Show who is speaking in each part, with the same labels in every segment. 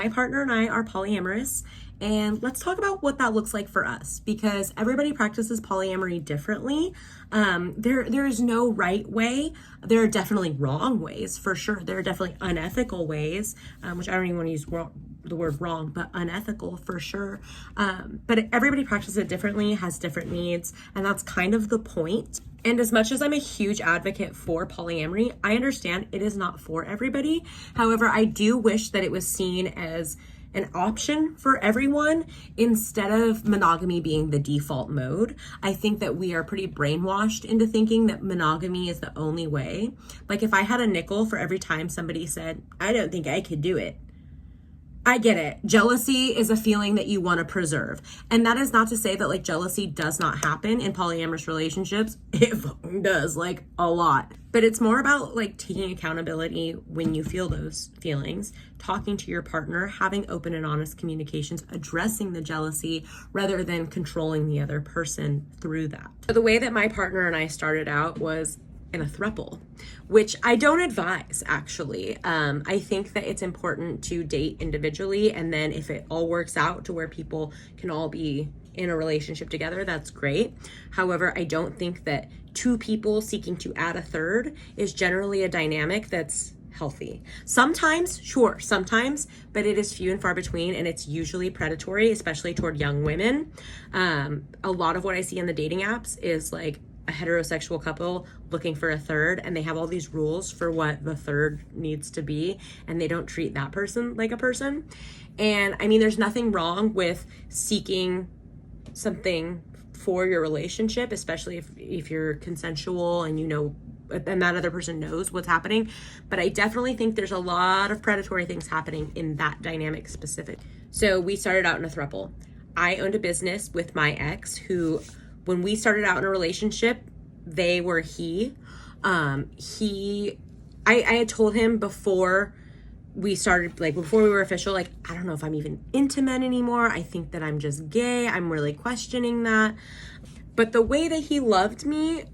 Speaker 1: My partner and I are polyamorous, and let's talk about what that looks like for us, because everybody practices polyamory differently. There is no right way. There are definitely wrong ways, for sure. There are definitely unethical ways, which I don't even want to use the word wrong, but unethical for sure. But everybody practices it differently, has different needs, and that's kind of the point. And as much as I'm a huge advocate for polyamory, I understand it is not for everybody. However, I do wish that it was seen as an option for everyone instead of monogamy being the default mode. I think that we are pretty brainwashed into thinking that monogamy is the only way. Like if I had a nickel for every time somebody said, I don't think I could do it, I get it. Jealousy is a feeling that you want to preserve. And that is not to say that like jealousy does not happen in polyamorous relationships. It does, like a lot. But it's more about like taking accountability when you feel those feelings, talking to your partner, having open and honest communications, addressing the jealousy rather than controlling the other person through that. So the way that my partner and I started out was in a throuple, which I don't advise, actually. I think that it's important to date individually, and then if it all works out to where people can all be in a relationship together, that's great. However, I don't think that two people seeking to add a third is generally a dynamic that's healthy. Sometimes, sure, sometimes, but it is few and far between, and it's usually predatory, especially toward young women. A lot of what I see in the dating apps is like a heterosexual couple looking for a third, and they have all these rules for what the third needs to be, and they don't treat that person like a person. And I mean, there's nothing wrong with seeking something for your relationship, especially if you're consensual and you know, and that other person knows what's happening. But I definitely think there's a lot of predatory things happening in that dynamic specific. So we started out in a throuple. I owned a business with my ex who, when we started out in a relationship, they were I had told him before we started, like before we were official, like, I don't know if I'm even into men anymore. I think that I'm just gay. I'm really questioning that. But the way that he loved me,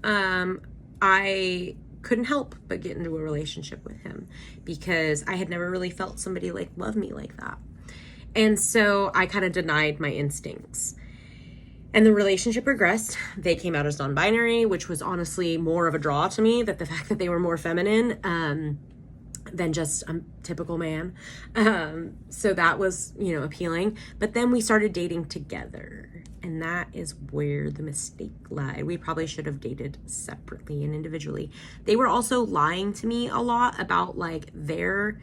Speaker 1: I couldn't help but get into a relationship with him because I had never really felt somebody like love me like that. And so I kind of denied my instincts. And the relationship progressed. They came out as non-binary, which was honestly more of a draw to me, that the fact that they were more feminine than just a typical man. So that was, appealing. But then we started dating together. And that is where the mistake lied. We probably should have dated separately and individually. They were also lying to me a lot about like their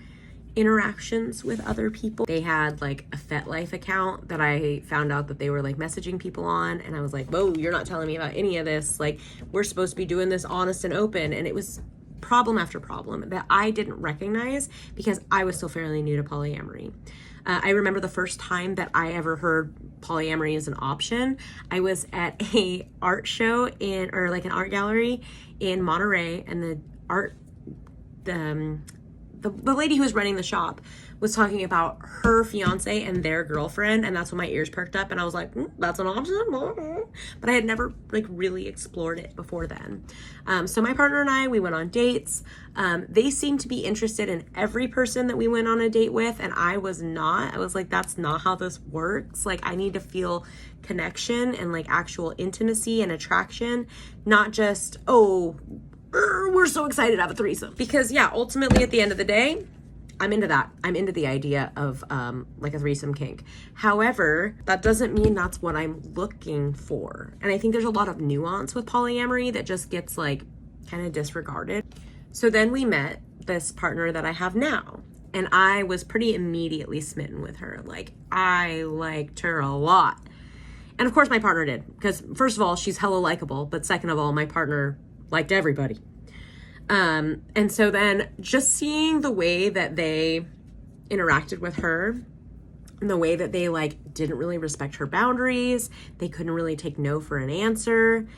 Speaker 1: interactions with other people. They had like a FetLife account that I found out that they were like messaging people on, and I was like, whoa, you're not telling me about any of this. Like, we're supposed to be doing this honest and open. And it was problem after problem that I didn't recognize because I was still fairly new to polyamory. I remember the first time that I ever heard polyamory as an option. I was at a art show like an art gallery in Monterey, and the lady who was running the shop was talking about her fiance and their girlfriend, and that's when my ears perked up, and I was like, that's an option? But I had never like really explored it before then. So my partner and I, we went on dates. They seemed to be interested in every person that we went on a date with, and I was not. I was like, that's not how this works. Like, I need to feel connection and like actual intimacy and attraction, not just, we're so excited to have a threesome. Because yeah, ultimately at the end of the day, I'm into that. I'm into the idea of like a threesome kink. However, that doesn't mean that's what I'm looking for. And I think there's a lot of nuance with polyamory that just gets like kind of disregarded. So then we met this partner that I have now, and I was pretty immediately smitten with her. Like, I liked her a lot. And of course my partner did, because first of all, she's hella likable, but second of all, my partner liked everybody. And so then just seeing the way that they interacted with her and the way that they like didn't really respect her boundaries, they couldn't really take no for an answer.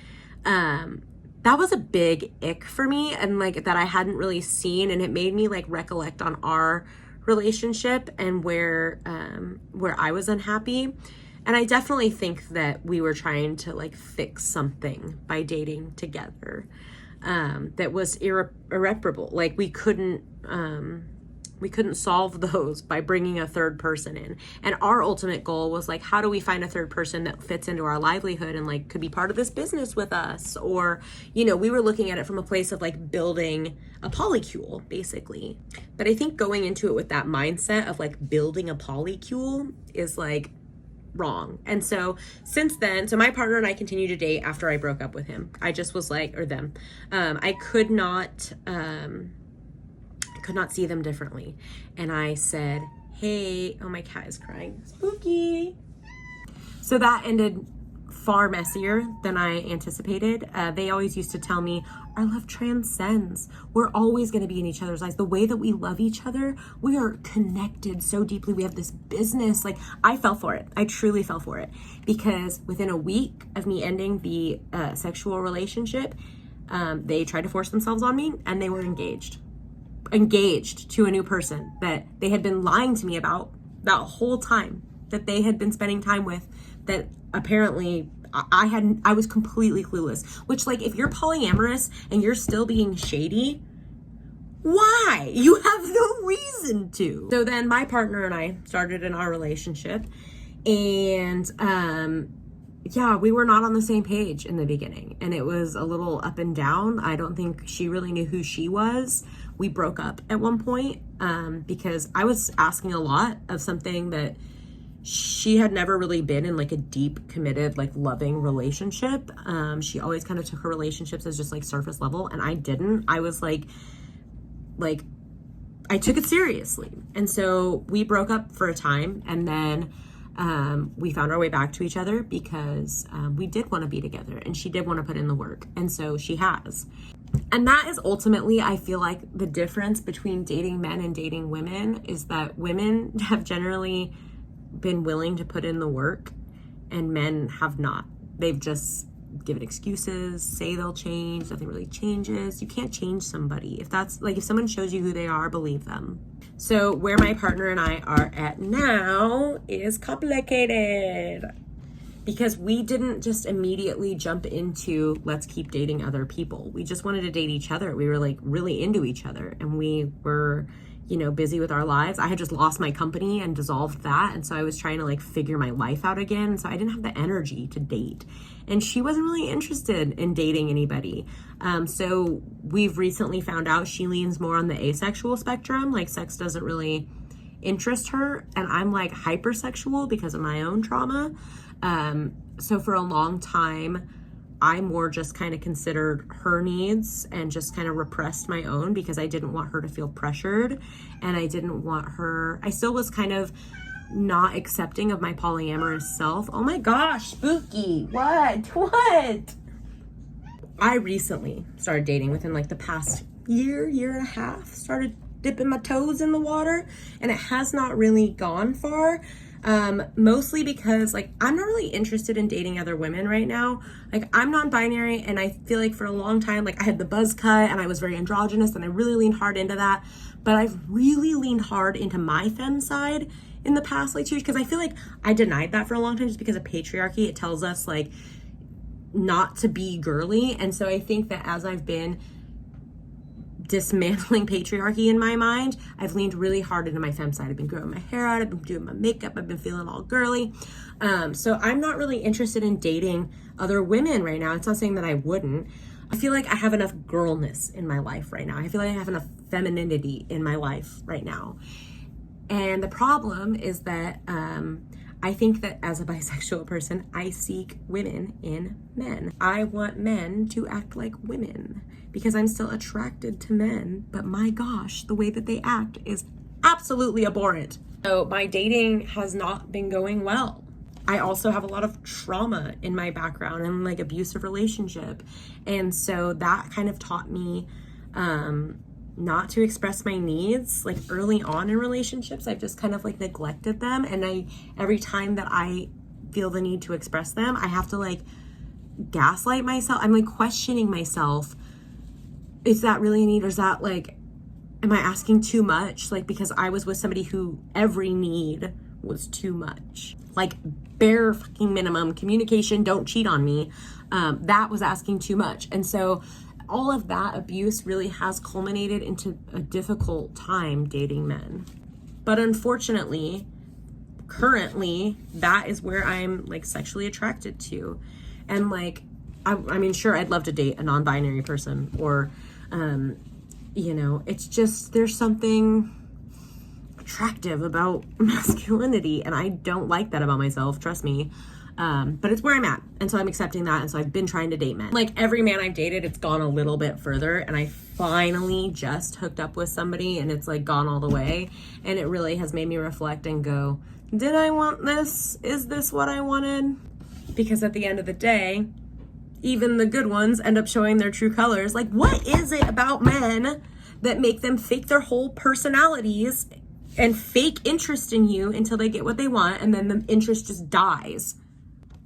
Speaker 1: That was a big ick for me, and like that I hadn't really seen, and it made me like recollect on our relationship and where I was unhappy. And I definitely think that we were trying to like fix something by dating together that was irreparable. Like we couldn't We couldn't solve those by bringing a third person in. And our ultimate goal was like, how do we find a third person that fits into our livelihood and like could be part of this business with us? Or, you know, we were looking at it from a place of like building a polycule, basically. But I think going into it with that mindset of like building a polycule is like wrong. And so since then, so my partner and I continued to date after I broke up with him. I just was like, or them, I could not see them differently. And I said, hey, oh, my cat is crying. Spooky. So that ended far messier than I anticipated. They always used to tell me, our love transcends. We're always going to be in each other's lives. The way that we love each other, we are connected so deeply. We have this business. Like, I fell for it. I truly fell for it. Because within a week of me ending the sexual relationship, they tried to force themselves on me, and they were engaged to a new person that they had been lying to me about that whole time, that they had been spending time with, that apparently I was completely clueless. Which, like, if you're polyamorous and you're still being shady, why? You have no reason to. So then my partner and I started in our relationship, and yeah, we were not on the same page in the beginning, and it was a little up and down. I don't think she really knew who she was. We broke up at one point because I was asking a lot of something that she had never really been in, like a deep, committed, like loving relationship. She always kind of took her relationships as just like surface level, and I didn't. I was like I took it seriously. And so we broke up for a time, and then we found our way back to each other because we did want to be together, and she did want to put in the work, and so she has. And that is ultimately, I feel like, the difference between dating men and dating women, is that women have generally been willing to put in the work and men have not. They've just given excuses, say they'll change, nothing really changes. You can't change somebody. If someone shows you who they are, believe them. So where my partner and I are at now is complicated, because we didn't just immediately jump into let's keep dating other people. We just wanted to date each other. We were like really into each other, and we were, you know, busy with our lives. I had just lost my company and dissolved that. And so I was trying to like figure my life out again. So I didn't have the energy to date. And she wasn't really interested in dating anybody. So we've recently found out she leans more on the asexual spectrum. Like, sex doesn't really interest her. And I'm like hypersexual because of my own trauma. So for a long time, I more just kind of considered her needs and just kind of repressed my own, because I didn't want her to feel pressured, and I didn't want her, I still was kind of not accepting of my polyamorous self. Oh my gosh, spooky. What? I recently started dating within like the past year and a half, started dipping my toes in the water, and it has not really gone far. Mostly because like I'm not really interested in dating other women right now. Like, I'm non-binary, and I feel like for a long time, like I had the buzz cut and I was very androgynous, and I really leaned hard into that. But I've really leaned hard into my femme side in the past like 2 years, because I feel like I denied that for a long time just because of patriarchy. It tells us like not to be girly. And so I think that as I've been dismantling patriarchy in my mind, I've leaned really hard into my femme side. I've been growing my hair out, I've been doing my makeup, I've been feeling all girly. So I'm not really interested in dating other women right now. It's not saying that I wouldn't. I feel like I have enough girlness in my life right now. I feel like I have enough femininity in my life right now. And the problem is that I think that as a bisexual person, I seek women in men. I want men to act like women, because I'm still attracted to men, but my gosh, the way that they act is absolutely abhorrent. So my dating has not been going well. I also have a lot of trauma in my background and like abusive relationship. And so that kind of taught me not to express my needs. Like, early on in relationships, I've just kind of like neglected them. And every time that I feel the need to express them, I have to like gaslight myself. I'm like questioning myself. Is that really a need, or is that like, am I asking too much? Like, because I was with somebody who every need was too much. Like, bare fucking minimum communication, don't cheat on me. That was asking too much. And so all of that abuse really has culminated into a difficult time dating men. But unfortunately, currently, that is where I'm like sexually attracted to. And like, I mean, sure, I'd love to date a non-binary person, or, you know, it's just, there's something attractive about masculinity, and I don't like that about myself, trust me. But it's where I'm at, and so I'm accepting that, and so I've been trying to date men. Like, every man I've dated, it's gone a little bit further, and I finally just hooked up with somebody, and it's like gone all the way, and it really has made me reflect and go, did I want this? Is this what I wanted? Because at the end of the day, even the good ones end up showing their true colors. Like, what is it about men that make them fake their whole personalities and fake interest in you until they get what they want, and then the interest just dies?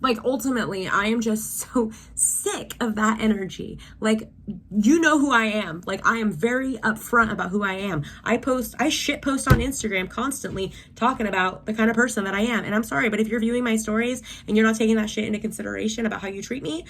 Speaker 1: Like, ultimately, I am just so sick of that energy. Like, you know who I am. Like, I am very upfront about who I am. I shit post on Instagram constantly talking about the kind of person that I am. And I'm sorry, but if you're viewing my stories and you're not taking that shit into consideration about how you treat me,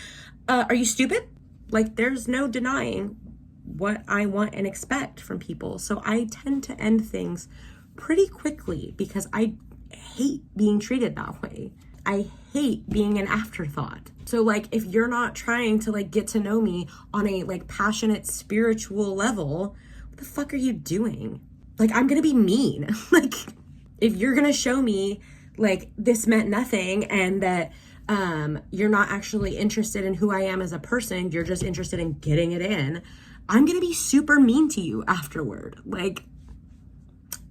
Speaker 1: are you stupid? Like, there's no denying what I want and expect from people. So I tend to end things pretty quickly because I hate being treated that way. I hate being an afterthought. So like, if you're not trying to like get to know me on a like passionate spiritual level, what the fuck are you doing? Like, I'm gonna be mean. Like, if you're gonna show me like this meant nothing and that you're not actually interested in who I am as a person, you're just interested in getting it in, I'm gonna be super mean to you afterward. Like,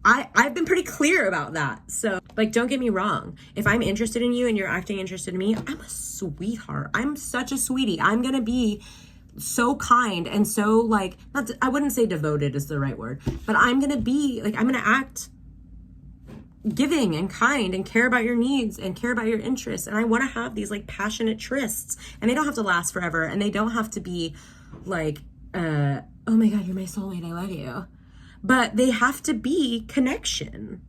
Speaker 1: I've been pretty clear about that. So like, don't get me wrong. If I'm interested in you and you're acting interested in me, I'm a sweetheart. I'm such a sweetie. I'm going to be so kind and so like, I wouldn't say devoted is the right word, but I'm going to be like, I'm going to act giving and kind and care about your needs and care about your interests. And I want to have these like passionate trysts, and they don't have to last forever. And they don't have to be like, oh my God, you're my soulmate, I love you. But they have to be connection.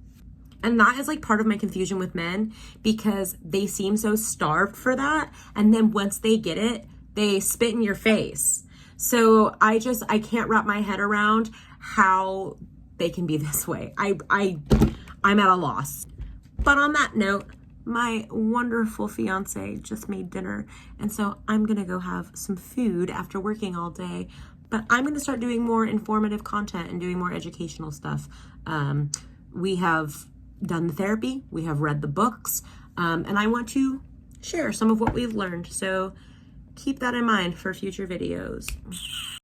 Speaker 1: And that is like part of my confusion with men, because they seem so starved for that. And then once they get it, they spit in your face. So I can't wrap my head around how they can be this way. I'm at a loss. But on that note, my wonderful fiance just made dinner. And so I'm going to go have some food after working all day. But I'm going to start doing more informative content and doing more educational stuff. We have done the therapy, we have read the books, and I want to share some of what we've learned. So keep that in mind for future videos.